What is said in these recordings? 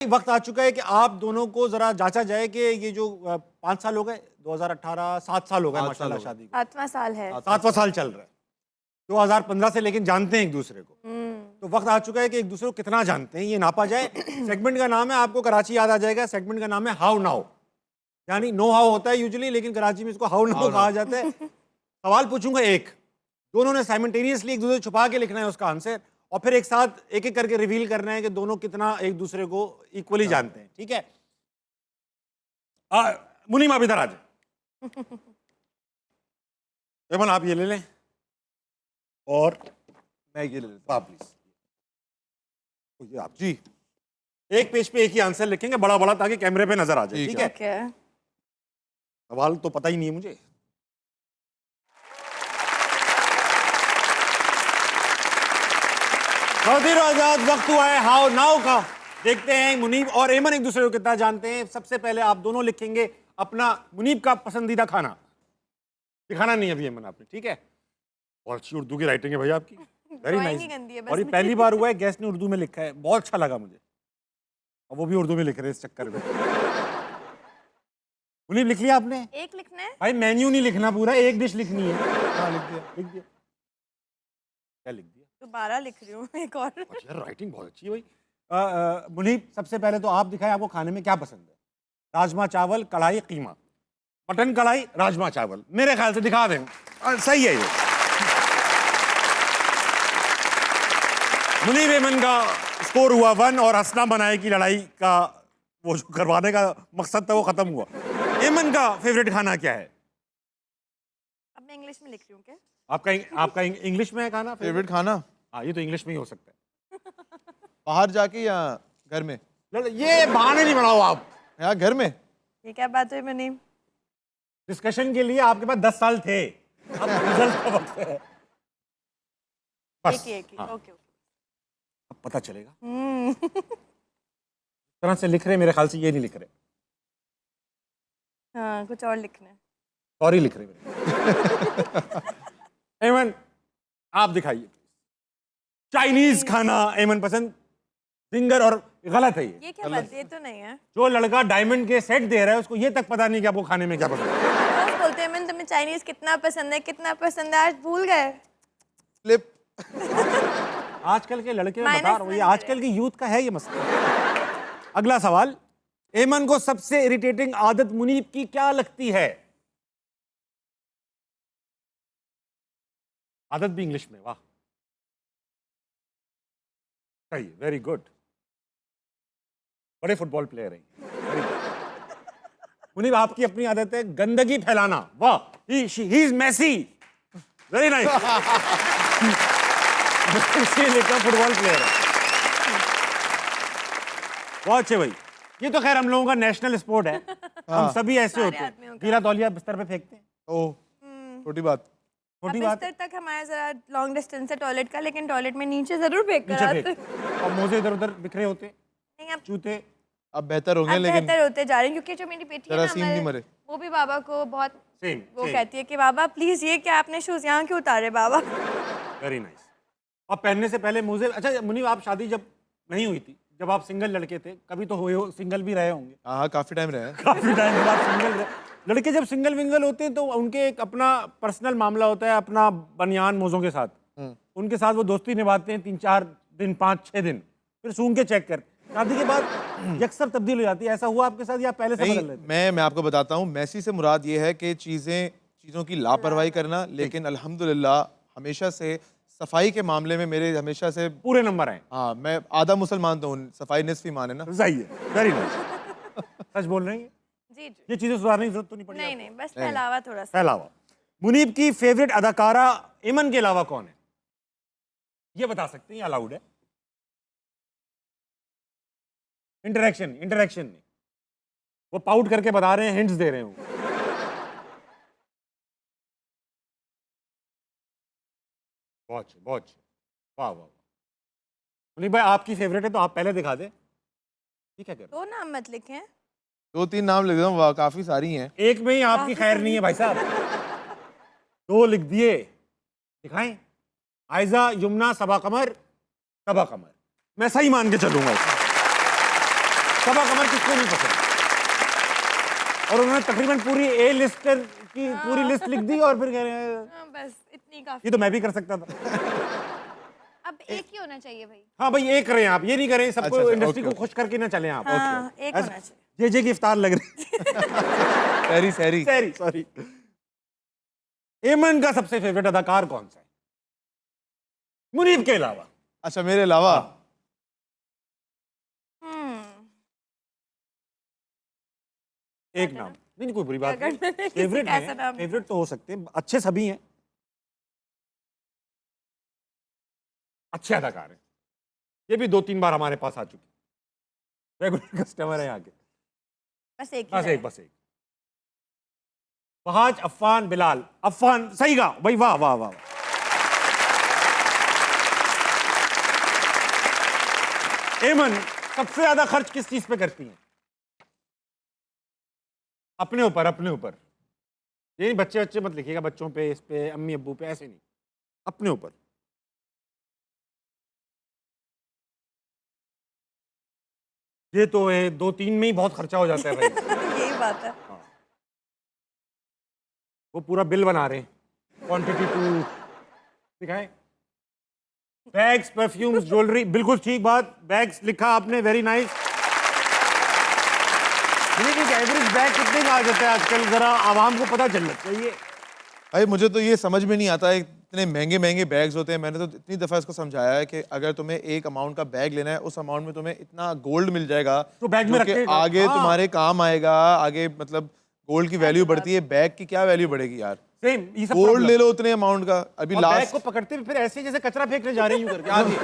वक्त आ चुका है कि आप दोनों को जरा जांचा जाए कि ये जो 5 साल हो गए, 2018 7 साल हो गए माशाल्लाह शादी को, 7वां साल है। 7वां साल चल रहा है 2015 से, लेकिन जानते हैं एक दूसरे को। तो वक्त आ चुका है कि एक दूसरे को कितना जानते हैं ये नापा जाए। सेगमेंट का नाम है, आपको कराची याद आ जाएगा, सेगमेंट का नाम है हाउ नाउ, यानी नो हाउ होता है यूजुअली, लेकिन कराची में इसको हाउ नाउ कहा जाता है। सवाल पूछूंगा एक, दोनों ने साइमल्टेनियसली एक दूसरे से छुपा के लिखना है उसका आंसर, और फिर एक साथ एक एक करके रिवील करना है कि दोनों कितना एक दूसरे को इक्वली जानते हैं, ठीक है? मुनीम आप इधर आ जाए। एमन आप ये ले लें और मैं ये ले लेता हूं। आप प्लीज। ये आप जी एक पेज पे एक ही आंसर लिखेंगे बड़ा बड़ा, ताकि कैमरे पे नजर आ जाए, ठीक है? ओके। सवाल तो पता ही नहीं है मुझे। खातिर आजाद, वक्त हुआ है हाउ नाउ का। देखते हैं मुनीब और एमन एक दूसरे को कितना जानते हैं। सबसे पहले आप दोनों लिखेंगे अपना मुनीब का पसंदीदा खाना। दिखाना नहीं अभी एमन आपने, ठीक है? और अच्छी उर्दू की राइटिंग है भाई आपकी, वेरी Drawing ही गंदी है नाइस। बस और ये पहली बार हुआ है गेस्ट ने उर्दू में लिखा है, बहुत अच्छा लगा मुझे। और वो भी उर्दू में लिख रहे हैं इस चक्कर में। मुनीब लिख लिया आपने? एक लिखना है। भाई मेन्यू नहीं लिखना पूरा, एक डिश लिखनी है। हाँ लिख दिया। लिख दिया? क्या लिख दिया? दोबारा लिख रही हूँ एक और। अच्छा राइटिंग बहुत अच्छी है भाई। मुनीब सबसे पहले तो आप दिखाएं आपको खाने में क्या पसंद है। राजमा चावल, कढ़ाई, कीमा। मटन कढ़ाई, राजमा चावल, मेरे ख्याल से दिखा दें। सही है ये। मुनीब एमन का स्कोर हुआ 1 और हंसना बनाए की लड़ाई का वो जो करवाने का मकसद था वो खत्म हुआ। एमन का फेवरेट खाना क्या है? अब मैं इंग्लिश में लिख रही हूँ क्या? आपका इंग्लिश में है खाना फेवरेट खाना हाँ ये तो इंग्लिश में ही हो सकता है। बाहर जाके या घर में? ये बहाने नहीं बनाओ आप। यहाँ घर में। ये क्या बात हुई मुनीम? डिस्कशन के लिए आपके पास 10 साल थे, अब रिजल्ट का वक्त है। बस एक हाँ, ओके। अब पता चलेगा। तरह से लिख रहे, मेरे ख्याल से ये नहीं लिख रहे, हाँ कुछ और लिखना है। सॉरी लिख रहे मेरे। एमन आप दिखाइए। चाइनीज खाना एमन पसंद, फिंगर, और गलत है ये क्या बात? ये तो नहीं है। जो लड़का डायमंड के सेट दे रहा है उसको ये तक पता नहीं कि आपको खाने में क्या पसंद है। रोज बोलते हैं मैं तुम्हें चाइनीज कितना पसंद है, कितना पसंद है, आज भूल गए। फ्लिप। आजकल के लड़के में Minus बता रहा हूँ, ये नहीं आजकल की यूथ का है ये मसला। अगला सवाल, एमन को सबसे इरिटेटिंग आदत मुनीब की क्या लगती है? आदत भी इंग्लिश में, वाह सही, वेरी गुड, बड़े फुटबॉल प्लेयर हैं। मुनीब आपकी अपनी आदत है गंदगी फैलाना, वाह, he is Messi, very nice. लिखा फुटबॉल प्लेयर है, बहुत अच्छे भाई। ये तो खैर हम लोगों का नेशनल स्पोर्ट है, हम सभी ऐसे सारे होते हैं, आदमियों का। गीला तौलिया बिस्तर पे फेंकते हैं। ओह छोटी बात। छोटी अब बात है, बिस्तर तक हमारा जरा लॉन्ग डिस्टेंस है टॉयलेट का, लेकिन टॉयलेट में नीचे जरूर फेंक कर नीचे आते फेंक, और मोजे इधर उधर बिखरे होते हैं, नहीं। अब जूते। अब बेहतर होंगे लेकिन बेहतर होते जा रहे हैं, क्योंकि जो मेरी बेटी है ना, जरासीम नहीं मरे। वो भी बाबा को बहुत सेम वो कहती है कि बाबा प्लीज ये क्या आपने शूज यहाँ क्यों उतारे बाबा। Very nice. और पहनने से पहले मोजे, अच्छा मुनीब आप शादी जब नहीं हुई थी, जब आप सिंगल लड़के थे, कभी तो हुए हो, सिंगल भी रहे होंगे, हाँ काफी टाइम रहे हैं। काफी टाइम के बाद सिंगल रहे। लड़के जब सिंगल विंगल होते हैं तो उनके एक अपना पर्सनल मामला होता है, अपना बनियान मोजों के साथ, उनके साथ वो दोस्ती निभाते हैं 3-4 दिन, 5-6 दिन, फिर सूंघ के चेक कर। शादी के बाद यकसर तब्दील हो जाती है, ऐसा हुआ आपके साथ या पहले से बदल रहे थे? मैं आपको बताता हूँ, मैसी से मुराद ये है कि चीज़ों की लापरवाही करना, लेकिन अल्हम्दुलिल्लाह हमेशा से सफाई के मामले में मेरे हमेशा से पूरे नंबर आए। हाँ, मैं आधा मुसलमान तो हूँ, सफाई निस्फ ईमान है ना। सही है, वेरी नाइस। सच बोल रहे हैं जी जी। ये चीजें सुधारने की जरूरत तो नहीं पड़ी? नहीं नहीं, बस फैलावा थोड़ा सा। अलावा मुनीब की फेवरेट अदाकारा एमन के अलावा कौन है? ये बता सकते हैं, अलाउड है। इंटरेक्शन नहीं, वो पाउट करके बता रहे हैं, हिंट्स दे रहे हैं। बहुत अच्छे, बहुत अच्छे, वाह वाह। मुनीब भाई आपकी फेवरेट है तो आप पहले दिखा दे, ठीक है? दो नाम मत लिखें। 2-3 नाम लिख दूँ, वाह काफी सारी हैं। एक में ही आपकी खैर नहीं है भाई साहब। 2 लिख दिए, दिखाएं। आयजा, युमना, सबा कमर। मैं सही मान के चलूंगा। सबा कमर किसको नहीं पसंद। और उन्होंने तकरीबन पूरी ए लिस्टर की पूरी लिस्ट लिख दी और फिर कह रहे हैं हाँ, बस इतनी काफी। ये तो मैं भी कर सकता था। अब एक ही होना चाहिए भाई। हाँ भाई, ये करें आप, ये नहीं करें सबको, अच्छा, इंडस्ट्री ओके, को खुश करके ना चलें आप। हाँ, एक होना चाहिए। जे की इफ्तार लग रही सैरी सैरी सॉरी सॉरी। एमन का सबसे फेवरेट अदाकार कौन सा है मुनीब के अलावा? अच्छा, मेरे अलावा एक नाम नहीं, कोई बुरी बात अगर नहीं, मैंने किसी फेवरेट का ऐसा है, नाम- फेवरेट तो हो सकते हैं, अच्छे सभी हैं, अच्छे अदाकार हैं। ये भी 2-3 बार हमारे पास आ चुके, रेगुलर कस्टमर है यहाँ के। बस एक ही बस रहे। एक, बस एक। फहाज, अफ़ान, बिलाल। अफ़ान सही गा भाई, वाह वाह वाह वाह। एमन सबसे ज्यादा खर्च किस चीज पे करती हैं? अपने ऊपर, अपने ऊपर। ये नहीं बच्चे बच्चे मत लिखिएगा, बच्चों पे, इस पे, अम्मी अब्बू पे, ऐसे नहीं, अपने ऊपर। ये तो है 2-3 में ही बहुत खर्चा हो जाता है भाई। यही बात है। वो पूरा बिल बना रहे हैं, क्वांटिटी टू दिखाए। बैग्स, परफ्यूम्स, ज्वेलरी, बिल्कुल ठीक बात, बैग्स लिखा आपने, वेरी नाइस। एवरेज बैग कितने का आ जाता है आजकल, जरा आवाम को पता चलना चाहिए। भाई मुझे तो ये समझ में नहीं आता है, इतने महंगे महंगे बैग्स होते हैं। मैंने तो इतनी दफ़ा इसको समझाया है कि अगर तुम्हें एक अमाउंट का बैग लेना है, उस अमाउंट में तुम्हें इतना गोल्ड मिल जाएगा तो बैग में जो कि रखेगा। आगे हाँ। तुम्हारे काम आएगा। आगे मतलब गोल्ड की वैल्यू बढ़ती है, बैग की क्या वैल्यू बढ़ेगी यार। सेम ये सब गोल्ड problem। ले लो उतने अमाउंट का। अभी और बैग लास्ट को पकड़ते हुए फिर ऐसे जैसे कचरा फेंकने जा रहे हैं यूं करके आगे।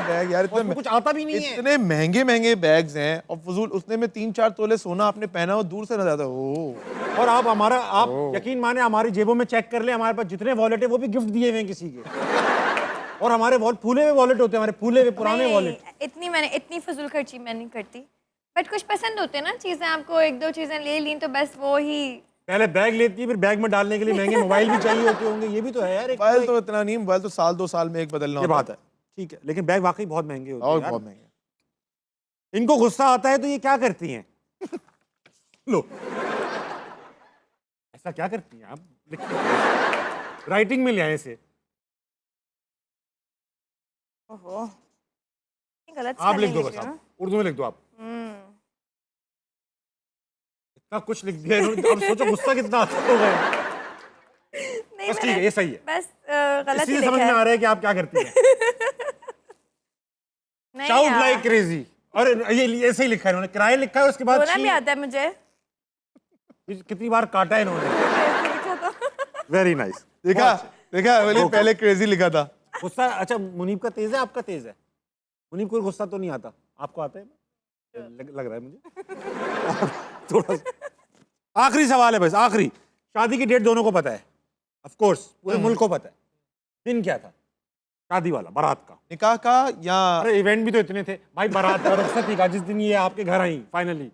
बैग यार, उसमें कुछ आता भी नहीं है। इतने महंगे महंगे बैग्स हैं और फजूल उसने में 3-4 तोले सोना आपने पहना हो, दूर से नजर आता है। ओह, और आप यकीन माने हमारी जेबों में चेक कर ले, हमारे पास जितने वॉलेट है वो भी गिफ्ट दिए हुए हैं किसी के। और हमारे फूले हुए वॉलेट होते हैं, हमारे फूले हुए पुराने नहीं, वॉलेट। इतनी फजूल खर्ची मैं नहीं करती, बट कुछ पसंद होते हैं ना चीजें, आपको 1-2 चीजें ले ली तो बस वो ही। पहले बैग लेती है, फिर बैग में डालने के लिए महंगे मोबाइल भी चाहिए होते होंगे, ये भी तो है यार। मोबाइल तो इतना नहीं, मोबाइल तो 1-2 साल में एक बदलना ये होता बात है, ठीक है, लेकिन बैग वाकई बहुत महंगे होते और हैं यार। बहुत महंगे। इनको गुस्सा आता है तो ये क्या करती हैं? लो, ऐसा क्या करती हैं आप? लिखिए, राइटिंग में ले आए इसे। ओहो, गलत आप लिख दो, spelling बस लिख रही आप उर्दू में लिख दो आप। हूँ। इतना कुछ लिख दिया इन्होंने, अब सोचो गुस्सा कितना आता होगा। नहीं, बस ठीक है, ये सही है। बस गलत इसी ही से समझ लिखा में आ है। रहा है कि आप क्या करती हैं। नहीं शाउट यार, लाइक क्रेजी। और ये ऐसे ही लिखा है इन्होंने, किराए लिखा है, उसके बाद रोना भी आता है मुझे। कितनी बार काटा है इन्होंने। कैसे लिखा था? Very nice. देखा देखा, बोले पहले क्रेजी लिखा था। गुस्सा, अच्छा मुनीब का तेज है, आपका तेज है? मुनीब को गुस्सा तो नहीं आता, आपको आता है? लग रहा है मुझे। थोड़ा सा। आखिरी सवाल है बस, आखिरी। शादी की डेट दोनों को पता है, ऑफ कोर्स पूरे मुल्क को पता है। दिन क्या था शादी वाला, बारात का? निकाह का या अरे इवेंट भी तो इतने थे भाई, बारात का, रुखसती का, जिस दिन ये आपके घर आई फाइनली।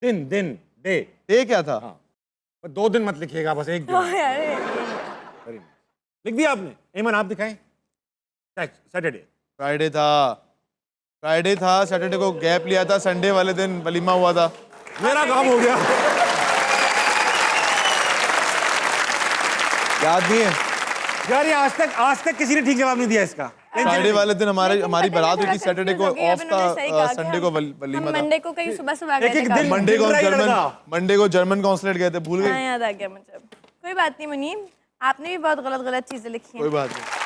दिन दिन डे डे क्या था? हाँ, बस 2 दिन मत लिखिएगा, बस 1 दिन। हाँ यार, यही है। Very nice. लिख दिया आपने? एमन आप दिखाएं। सैटरडे। फ्राइडे था, सैटरडे को गैप लिया था, संडे वाले दिन वलीमा हुआ था। मेरा काम हो गया। याद नहीं है? यार ये आज तक किसी ने ठीक जवाब नहीं दिया इसका। फ्राइडे वाले दिन लेकिन हमारी पता बारात नहीं, हुई थी, थोड़ा सैटरडे को confused हो गई, ऑफ अब इन्होंने सही कहा था, कि संडे को वलीमा हम था। मंडे को कहीं सुबह सुबह गए एक-एक थे दिन काफी। मंडे को जर्मन कॉन्सुलेट गए थे, भूल हाँ, गए? याद आ गया मुझे। कोई बात नहीं मुनीब, आपने भी बहुत गलत चीजें लिखी हैं। कोई बात नहीं।